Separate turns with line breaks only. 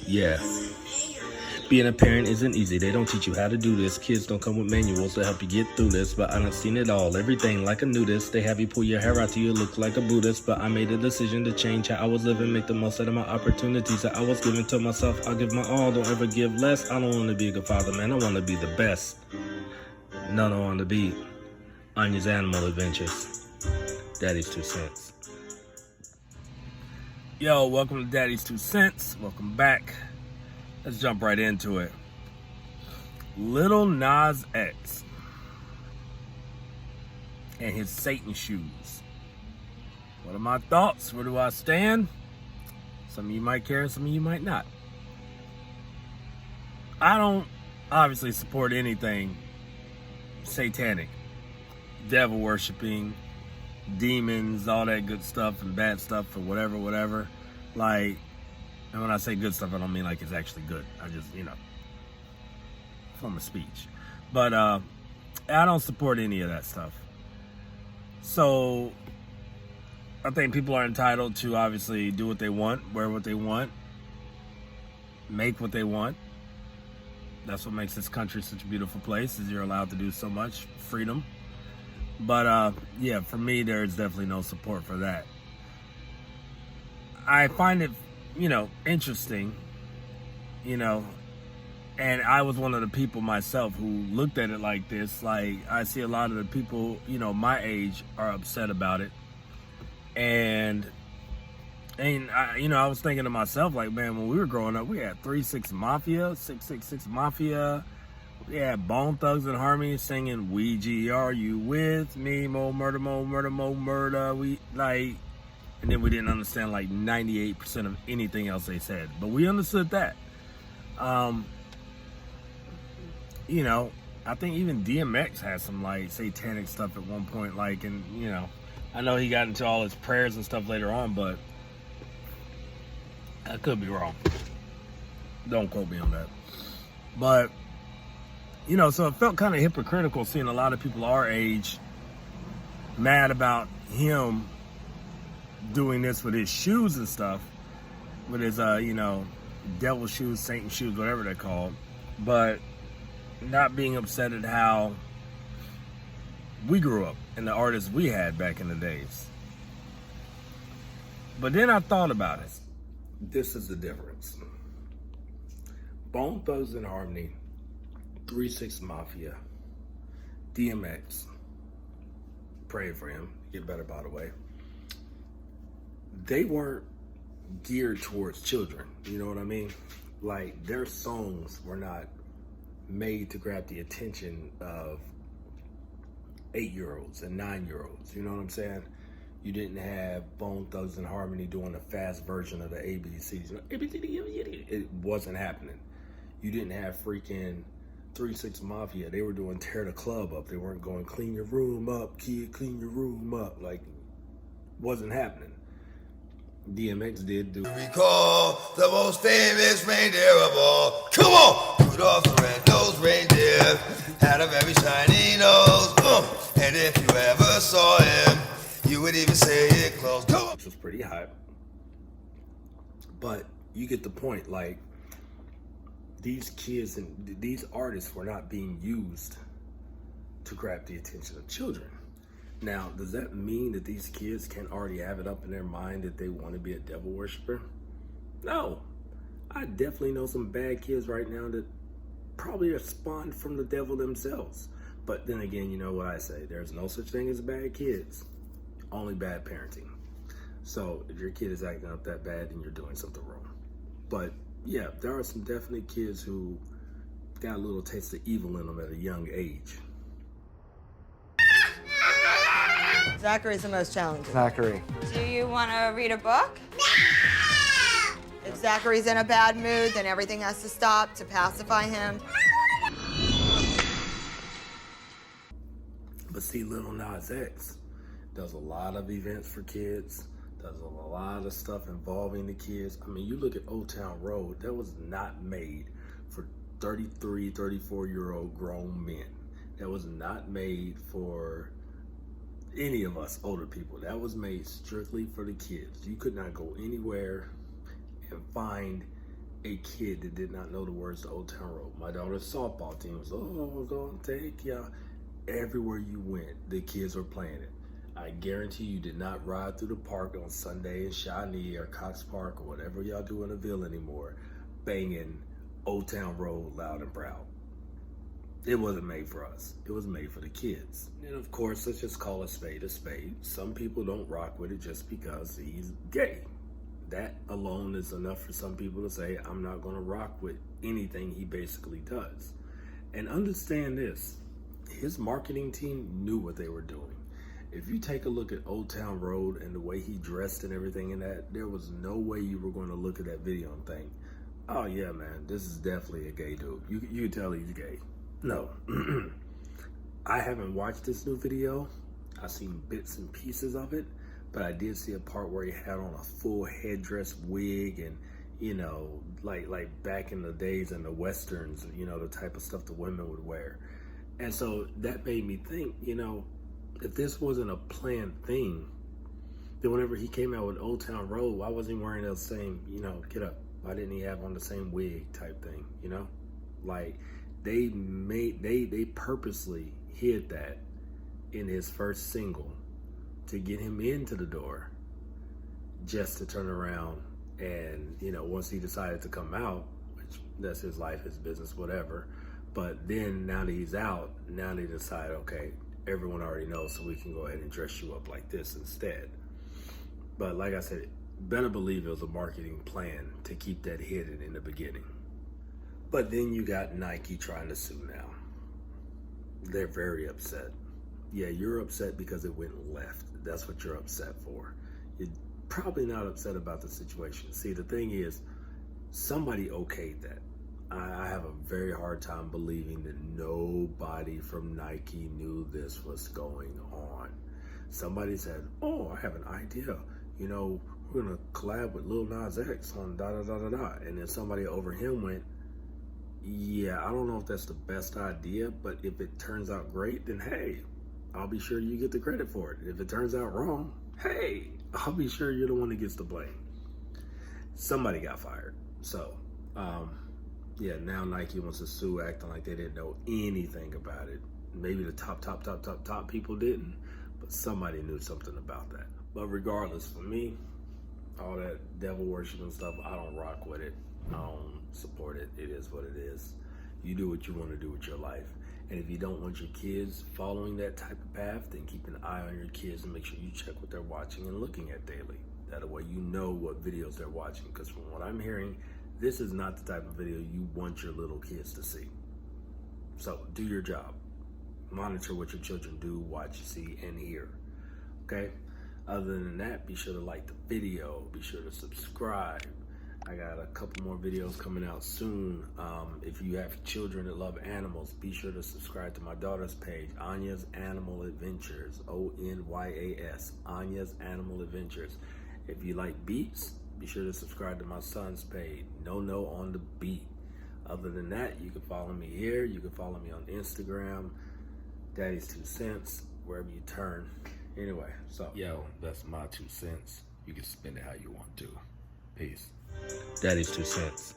Yeah. Being a parent isn't easy. They don't teach you how to do this. Kids don't come with manuals to help you get through this. But I done seen it all. Everything like a nudist. They have you pull your hair out till you look like a Buddhist. But I made a decision to change how I was living. Make the most out of my opportunities that I was giving to myself. I'll give my all. Don't ever give less. I don't want to be a good father, man. I want to be the best. None I want to be Anya's Animal Adventures. Daddy's 2 cents. Yo, welcome to Daddy's 2 cents. Welcome back. Let's jump right into it. Little NAS X and his Satan shoes. What are my thoughts? Where do I stand? Some of you might care, some of you might not. I don't obviously support anything satanic, devil worshiping, demons, all that good stuff and bad stuff or whatever. Like, and when I say good stuff, I don't mean like it's actually good. I just, form of speech. But I don't support any of that stuff. So I think people are entitled to obviously do what they want, wear what they want, make what they want. That's what makes this country such a beautiful place, is you're allowed to do so much freedom. But yeah, for me, there's definitely no support for that. I find it interesting, and I was one of the people myself who looked at it like this. Like, I see a lot of the people, my age are upset about it. And I was thinking to myself, like, man, when we were growing up, we had 3-6 Mafia, 666 Mafia. We had Bone Thugs and Harmony singing, Ouija, are you with me? Mo murder, mo murder, mo murder. And then we didn't understand like 98% of anything else they said. But we understood that. I think even DMX had some like satanic stuff at one point. Like, and I know he got into all his prayers and stuff later on, but I could be wrong. Don't quote me on that. But, so it felt kind of hypocritical seeing a lot of people our age mad about him doing this with his shoes and stuff, with his devil shoes, Satan shoes, whatever they're called, but not being upset at how we grew up and the artists we had back in the days. But then I thought about it. This is the difference. Bone Thugs and Harmony, 3-6 Mafia, DMX, praying for him, get better by the way. They weren't geared towards children, you know what I mean? Like, their songs were not made to grab the attention of 8-year-olds and 9-year-olds, you know what I'm saying? You didn't have Bone Thugs and Harmony doing a fast version of the ABCs. It wasn't happening. You didn't have freaking 3-6 Mafia. They were doing tear the club up. They weren't going clean your room up, kid, clean your room up. Like, wasn't happening. DMX did do.
Recall the most famous reindeer of all. Come on! Rudolph the red-nosed reindeer had a very shiny nose. And if you ever saw him, you would even say it close. Come on!
Which was pretty hype. But you get the point. Like, these kids and these artists were not being used to grab the attention of children. Now, does that mean that these kids can already have it up in their mind that they want to be a devil worshiper? No. I definitely know some bad kids right now that probably are spawned from the devil themselves. But then again, you know what I say, there's no such thing as bad kids, only bad parenting. So if your kid is acting up that bad, then you're doing something wrong. But yeah, there are some definitely kids who got a little taste of evil in them at a young age.
Zachary's the most challenging.
Zachary.
Do you want to read a book? No! If Zachary's in a bad mood, then everything has to stop to pacify him.
But see, Little NAS X does a lot of events for kids, does a lot of stuff involving the kids. I mean, you look at Old Town Road, that was not made for 33, 34-year-old grown men. That was not made for any of us older people. That was made strictly for the kids. You could not go anywhere and find a kid that did not know the words to Old Town Road. My daughter's softball team was, oh, we're going to take ya. Everywhere you went, the kids were playing it. I guarantee you did not ride through the park on Sunday in Shawnee or Cox Park or whatever y'all do in the Ville anymore, banging Old Town Road loud and proud. It wasn't made for us. It was made for the kids. And of course, let's just call a spade a spade. Some people don't rock with it just because he's gay. That alone is enough for some people to say, I'm not going to rock with anything he basically does. And understand this, his marketing team knew what they were doing. If you take a look at Old Town Road and the way he dressed and everything in that, there was no way you were going to look at that video and think, oh yeah, man, this is definitely a gay dude. You can tell he's gay. No. I haven't watched this new video. I've seen bits and pieces of it, but I did see a part where he had on a full headdress wig and, you know, like back in the days in the Westerns, you know, the type of stuff the women would wear. And so that made me think, you know, if this wasn't a planned thing, then whenever he came out with Old Town Road, why wasn't he wearing the same, you know, get up? Why didn't he have on the same wig type thing, you know? Like, they purposely hid that in his first single to get him into the door, just to turn around and, you know, once he decided to come out, which that's his life, his business, whatever. But then now that he's out, now they decide, okay, everyone already knows, so we can go ahead and dress you up like this instead. But like I said, better believe it was a marketing plan to keep that hidden in the beginning. But then you got Nike trying to sue now. They're very upset. Yeah, you're upset because it went left. That's what you're upset for. You're probably not upset about the situation. See, the thing is, somebody okayed that. I have a very hard time believing that nobody from Nike knew this was going on. Somebody said, oh, I have an idea. You know, we're going to collab with Lil Nas X on da-da-da-da-da. And then somebody over him went, yeah, I don't know if that's the best idea, but if it turns out great, then hey, I'll be sure you get the credit for it. If it turns out wrong, hey, I'll be sure you're the one that gets the blame. Somebody got fired. So, yeah, now Nike wants to sue, acting like they didn't know anything about it. Maybe the top people didn't, but somebody knew something about that. But regardless, for me, all that devil worship and stuff, I don't rock with it. I don't support it. It is what it is. You do what you want to do with your life. And if you don't want your kids following that type of path, then keep an eye on your kids and make sure you check what they're watching and looking at daily. That way you know what videos they're watching. Because from what I'm hearing, this is not the type of video you want your little kids to see. So do your job. Monitor what your children do, watch, see, and hear. Okay? Other than that, be sure to like the video. Be sure to subscribe. I got a couple more videos coming out soon. If you have children that love animals, be sure to subscribe to my daughter's page, Anya's Animal Adventures, O-N-Y-A-S, Anya's Animal Adventures. If you like beats, be sure to subscribe to my son's page, No on the Beat. Other than that, you can follow me here. You can follow me on Instagram, Daddy's 2 Cents, wherever you turn. Anyway, so, yo, that's my 2 cents. You can spend it how you want to. Peace. Daddy's 2 Cents.